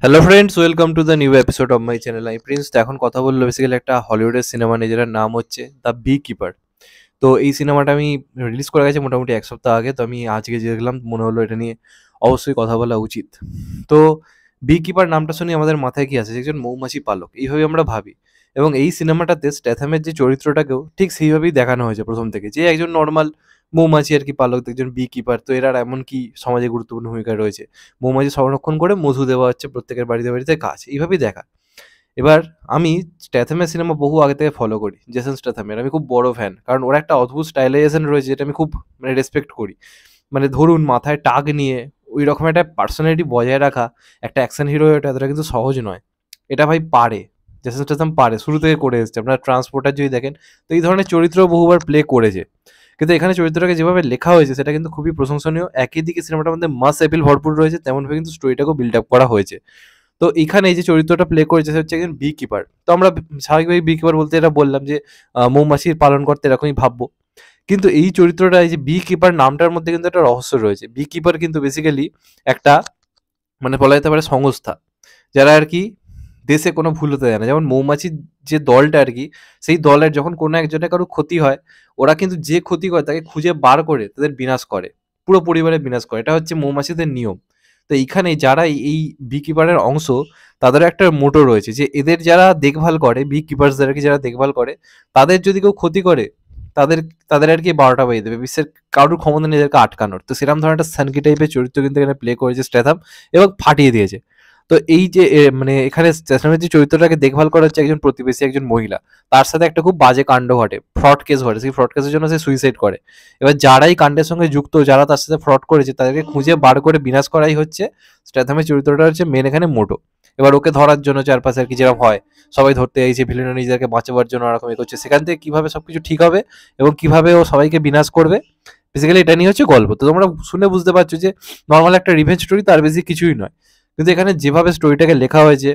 Hello friends, welcome to the new episode of my channel. আমি Prince. তো এখন কথা বললো বেসিক্যালি একটা হলিউডের সিনেমা নিয়ে, যেটার নাম হচ্ছে দ্য বি কিপার। তো এই সিনেমাটা আমি রিলিজ করে গেছে মোটামুটি এক সপ্তাহ আগে। তো আমি আজকে যে দেখলাম, মনে হলো এটা নিয়ে অবশ্যই কথা বলা উচিত। তো বি কিপার নামটা শুনি আমাদের মাথায় কি আসে? যে একজন মৌমাছি পালক, এইভাবে আমরা ভাবি। এবং এই সিনেমাটাতে স্ট্যাথামের যে চরিত্রটাকেও ঠিক সেইভাবেই দেখানো হয়েছে প্রথম থেকে, যে একজন নর্মাল মৌমাছি আর কি পালক, একজন বি কিপার। তো এরা এমন কি সমাজে গুরুত্বপূর্ণ ভূমিকায় রয়েছে, মৌমাছি সংরক্ষণ করে মধু দেওয়া হচ্ছে প্রত্যেকের বাড়িতে বাড়িতে কাজ, এইভাবেই দেখা। এবার আমি স্ট্যাথামের সিনেমা বহু আগে থেকে ফলো করি, জেসন স্ট্যাথামের আমি খুব বড় ফ্যান, কারণ ওর একটা অদ্ভুত স্টাইলাইজেশন রয়েছে যেটা আমি খুব রেসপেক্ট করি। মানে ধরুন, মাথায় টাক নিয়ে ওই রকম একটা পার্সোনালিটি বজায় রাখা একটা অ্যাকশন হিরো, এতটা কিন্তু সহজ নয়। এটা ভাই পারে, জেসন স্ট্যাথাম পারে, শুরু থেকে করে এসেছে। আপনার ট্রান্সপোর্টার যদি দেখেন, তো এই ধরনের চরিত্র বহুবার প্লে করেছে। কিন্তু এখানে চরিত্রটাকে যেভাবে লেখা হয়েছে সেটা কিন্তু খুবই প্রশংসনীয়। একই দিকে সিনেমাটার মধ্যে মাস অ্যাপিল ভরপুর রয়েছে, তেমনভাবে কিন্তু স্টোরিটাকেও বিল্ড আপ করা হয়েছে। তো এখানে এই যে চরিত্রটা প্লে করেছে সে হচ্ছে একজন বি কিপার। তো আমরা স্বাভাবিকভাবে বি কিপার বলতে এটা বললাম যে মৌমাছির পালন করতে এরকমই ভাববো। কিন্তু এই চরিত্রটা, এই যে বি কিপার নামটার মধ্যে কিন্তু একটা রহস্য রয়েছে। বি কিপার কিন্তু বেসিক্যালি একটা, মানে বলা যেতে পারে সংস্থা, যারা আর কি দেশে কোনো ভুল হতে দেয় না। যেমন মৌমাছির যে দলটা আর কি, সেই দলের যখন কোনো একজনের কারো ক্ষতি হয়, ওরা কিন্তু যে ক্ষতি করে তাকে খুঁজে বার করে তাদের বিনাশ করে, পুরো পরিবারের বিনাশ করে। এটা হচ্ছে মৌমাছিদের নিয়ম। তো এইখানে যারা এই বি কিপারের অংশ, তাদের একটা মোটো রয়েছে যে এদের যারা দেখভাল করে, বি কিপার্সদের আর কি যারা দেখভাল করে, তাদের যদি কেউ ক্ষতি করে, তাদের তাদের আর কি ১২টা বাজিয়ে দেবে। বিশ্বের কারোর ক্ষমতা নেই এদেরকে আটকানোর। তো সেরকম ধরনের একটা সানকি টাইপের চরিত্র কিন্তু এখানে প্লে করেছে স্ট্যাথাম, এবং ফাটিয়ে দিয়েছে। তো এই যে মানে এখানে স্টেশনের যে চরিত্রটাকে দেখভাল করা হচ্ছে একজন প্রতিবেশী, একজন মহিলা। তার সাথে একটা খুব বাজে কাণ্ড ঘটে, ফ্রড কেস ঘটে। সেই ফ্রড কেসের জন্য সে সুইসাইড করে। এবার যারা এই কাণ্ডের সঙ্গে যুক্ত, যারা তার সাথে ফ্রড করেছে, তাদেরকে খুঁজে বার করে বিনাশ করাই হচ্ছে স্ট্যাথামের চরিত্রটা হচ্ছে মেন এখানে মোটো। এবার ওকে ধরার জন্য চারপাশে আর কি যেরকম হয়, সবাই ধরতে চাইছে, ভিলেনও নিজেদেরকে বাঁচাবার জন্য ওরকম করছে। সেখান থেকে কিভাবে সবকিছু ঠিক হবে এবং কিভাবে ও সবাইকে বিনাশ করবে, বেসিক্যালি এটা নিয়ে হচ্ছে গল্প। তো তোমরা শুনে বুঝতে পারছো যে নর্মাল একটা রিভেঞ্জ স্টোরি, তার বেশি কিছুই নয়। কিন্তু এখানে যেভাবে স্টোরিটাকে লেখা হয়েছে,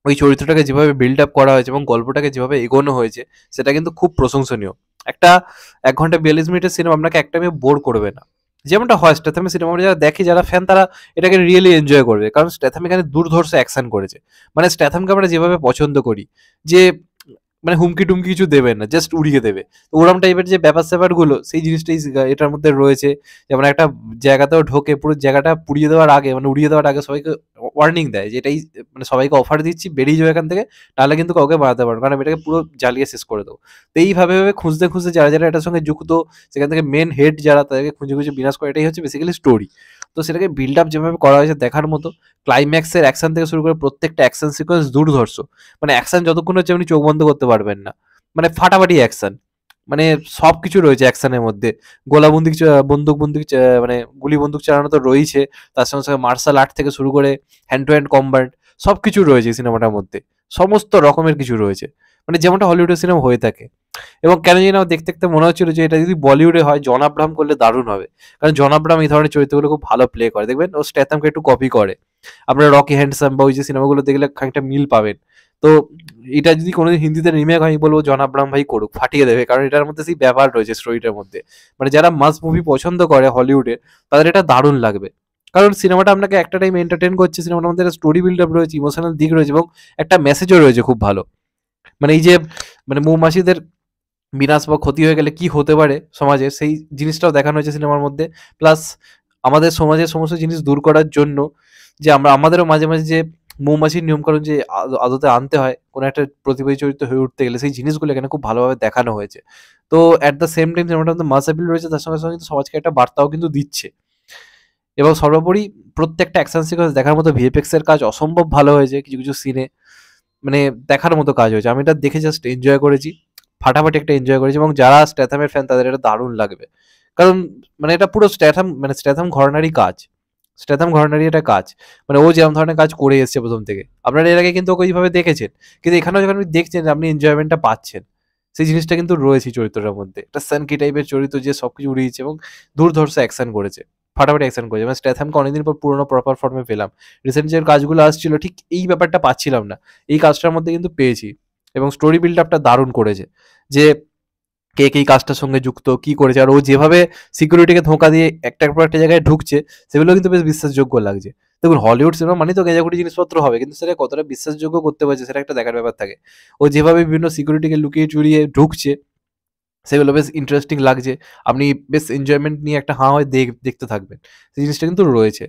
ওই চরিত্রটাকে যেভাবে বিল্ড আপ করা হয়েছে এবং গল্পটাকে যেভাবে এগোনো হয়েছে, সেটা কিন্তু খুব প্রশংসনীয়। একটা ১ ঘন্টা ৪২ মিনিটের সিনেমা আপনাকে একটা টাইমে বোর করবে না, যেমনটা হয় স্ট্যাথামের সিনেমা। যারা দেখে, যারা ফ্যান, তারা এটাকে রিয়েলি এনজয় করবে, কারণ স্ট্যাথাম এখানে দুর্ধর্ষ অ্যাকশন করেছে। মানে স্ট্যাথামকে আমরা যেভাবে পছন্দ করি, যে মানে হুমকি টুমকি কিছু দেবে না, জাস্ট উড়িয়ে দেবে। তো ওরম টাইপের যে ব্যাপার স্যাপার গুলো, সেই জিনিসটাই এটার মধ্যে রয়েছে। যেমন একটা জায়গাতেও ঢোকে, পুরো জায়গাটা পুড়িয়ে দেওয়ার আগে, মানে উড়িয়ে দেওয়ার আগে সবাইকে ওয়ার্নিং দেয় যে এটাই, মানে সবাইকে অফার দিচ্ছি, বেরিয়ে যাও এখান থেকে, নাহলে কিন্তু কাউকে বাঁচাতে পারবো, কারণ আমি এটাকে পুরো জ্বালিয়ে শেষ করে দেবো। তো এইভাবে ভাবে খুঁজতে খুঁজতে যারা যারা এটার সঙ্গে যুক্ত, সেখান থেকে মেন হেড যারা, তাদেরকে খুঁজে খুঁজে বিনাশ করে, এটাই হচ্ছে বেসিক্যালি স্টোরি। তো সেটাকে বিল্ড আপ যেভাবে করা হয়েছে দেখার মতো। ক্লাইম্যাক্সের অ্যাকশন থেকে শুরু করে প্রত্যেকটা অ্যাকশন সিকোয়েন্স দুর্ধর্ষ। মানে অ্যাকশন যতক্ষণ হচ্ছে আপনি চোখ বন্ধ করতে পারবেন না। মানে ফাটাফাটি অ্যাকশন, মানে সবকিছু রয়েছে অ্যাকশনের মধ্যে। গোলাবন্দুক বন্দুক বন্দুক মানে গুলি বন্দুক চালানো তো রয়েছে, তার সঙ্গে সঙ্গে মার্শাল আর্ট থেকে শুরু করে হ্যান্ড টু হ্যান্ড কম্ব্যাট, সবকিছু রয়েছে এই সিনেমাটার মধ্যে। সমস্ত রকমের কিছু রয়েছে, মানে যেমনটা হলিউডের সিনেমা হয়ে থাকে। এবং কেন জানি না আমার দেখতে দেখতে মনে হচ্ছিল যে এটা যদি বলিউডে হয়, জন আব্রাহাম করলে দারুণ হবে। কারণ জন আব্রাহাম এই ধরনের চরিত্রগুলো খুব ভালো প্লে করে, দেখবেন ও স্ট্যাথামকে একটু কপি করে। আপনারা রকি হ্যান্ডসাম বা ওই যে সিনেমাগুলো দেখলে খানিকটা মিল পাবেন। তো এটা যদি কোনোদিন হিন্দিতে রিমেক হয়, আমি বলবো জন আব্রাহাম ভাই করুক, ফাটিয়ে দেবে। কারণ এটার মধ্যে সেই ব্যাপার রয়েছে স্টোরিটার মধ্যে। মানে যারা মাস মুভি পছন্দ করে হলিউডে, তাদের এটা দারুণ লাগবে। কারণ সিনেমাটা আপনাকে একটা টাইম এন্টারটেন করছে, সিনেমাটার মধ্যে একটা স্টোরি বিল্ড আপ রয়েছে, ইমোশনাল দিক রয়েছে, এবং একটা মেসেজও রয়েছে খুব ভালো। মানে এই যে, মানে মৌমাছিদের বিনাশ বা ক্ষতি হয়ে গেলে কি হতে পারে সমাজে, সেই জিনিসটাও দেখানো হয়েছে সিনেমার মধ্যে। প্লাস আমাদের সমাজের সমস্ত জিনিস দূর করার জন্য, যে আমরা আমাদেরও মাঝে মাঝে যে মৌমাছির নিয়মকানুন যে আদতে আনতে হয় কোনো একটা প্রতিবাদী চরিত্র হয়ে উঠতে গেলে, সেই জিনিসগুলো এখানে খুব ভালোভাবে দেখানো হয়েছে। তো অ্যাট দ্য সেম টাইম সিনেমাটার মধ্যে মাস অ্যাপিল রয়েছে, তার সঙ্গে সঙ্গে কিন্তু সমাজকে একটা বার্তাও কিন্তু দিচ্ছে। এবং সর্বোপরি প্রত্যেকটা অ্যাকশন সিকোয়েন্স দেখার মতো, ভিএফএক্স এর কাজ অসম্ভব ভালো হয়েছে কিছু কিছু সিনে, মানে দেখার মতো কাজ হয়েছে। আমি এটা দেখে জাস্ট এনজয় করেছি, ফাটাফাটি একটা এনজয় করেছি। এবং যারা স্ট্যাথামের ফ্যান, তাদের এটা দারুণ লাগবে। কারণ মানে এটা পুরো স্ট্যাথাম, মানে স্ট্যাথাম ঘরানারই কাজ। স্ট্যাথাম ঘরানারই এটা কাজ। মানে ও যেরকম ধরনের কাজ করে এসছে প্রথম থেকে, আপনারা এর আগে কিন্তু ওকে ওইভাবে দেখেছেন। কিন্তু এখানেও যখন আপনি দেখছেন, আপনি এনজয়মেন্টটা পাচ্ছেন। সেই জিনিসটা কিন্তু রয়েছে চরিত্রটার মধ্যে। একটা সানকি টাইপের চরিত্র, যে সবকিছু উড়িয়েছে এবং দুর্ধর্ষ অ্যাকশন করেছে, ফাটাফাটি অ্যাকশন করেছে। মানে স্ট্যাথামকে অনেকদিন পর পুরোনো প্রপার ফর্মে পেলাম। রিসেন্ট যে কাজগুলো আসছিল, ঠিক এই ব্যাপারটা পাচ্ছিলাম না, এই কাজটার মধ্যে কিন্তু পেয়েছি। এবং স্টোরি বিল্ড আপটা দারুণ করেছে, যে কে এই কাজটার সঙ্গে যুক্ত, কি করেছে, আর ও যেভাবে সিকিউরিটিকে ধোঁকা দিয়ে একটার পর একটা জায়গায় ঢুকছে, সেগুলো কিন্তু বেশ বিশ্বাসযোগ্য লাগছে। দেখুন হলিউড সিনেমা মানেই তো গেঁজাখুটি জিনিসপত্র হবে, কিন্তু সেটা কতটা বিশ্বাসযোগ্য করতে পারছে সেটা একটা দেখার ব্যাপার থাকে। ও যেভাবে বিভিন্ন সিকিউরিটিকে লুকিয়ে চুরিয়ে ঢুকছে সেগুলো বেশ ইন্টারেস্টিং লাগছে। আপনি বেশ এনজয়মেন্ট নিয়ে একটা হাঁ হয়ে দেখতে থাকবেন। সেই জিনিসটা কিন্তু রয়েছে।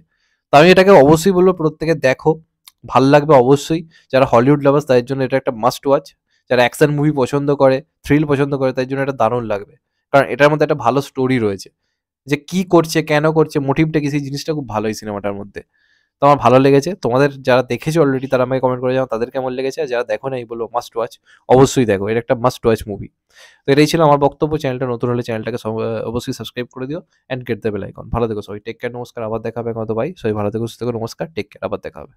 তো আমি এটাকে অবশ্যই বলব প্রত্যেকে দেখো। ভাল লাগবে অবশ্যই। যারা হলিউড লাভার্স তাদের জন্য এটা একটা মাস্ট ওয়াচ। যারা অ্যাকশন মুভি পছন্দ করে, থ্রিল পছন্দ করে তাদের জন্য এটা দারুণ লাগবে। কারণ এটার মধ্যে একটা ভালো স্টোরি রয়েছে। যে কি করছে, কেন করছে, মোটিভটা কি সেই জিনিসটা খুব ভালো এই সিনেমাটার মধ্যে। তো আমার ভালো লেগেছে। তোমাদের যারা দেখেছো অলরেডি তারা আমাকে কমেন্ট করে জানাও তাদের কেমন লেগেছে। আর যারা দেখো নাই বলব মাস্ট ওয়াচ। অবশ্যই দেখো। এটা একটা মাস্ট ওয়াচ মুভি। তো এটাই ছিল আমার বক্তব্য। চ্যানেলটা নতুন হলে চ্যানেলটাকে অবশ্যই সাবস্ক্রাইব করে দিও and get the bell icon. ভালো থেকো সবাই। টেক কেয়ার, নমস্কার। আবার দেখা হবে হয়তো ভাই। সবাই ভালো থেকো, সুস্থ থেকো। নমস্কার। Take care. আবার দেখা হবে।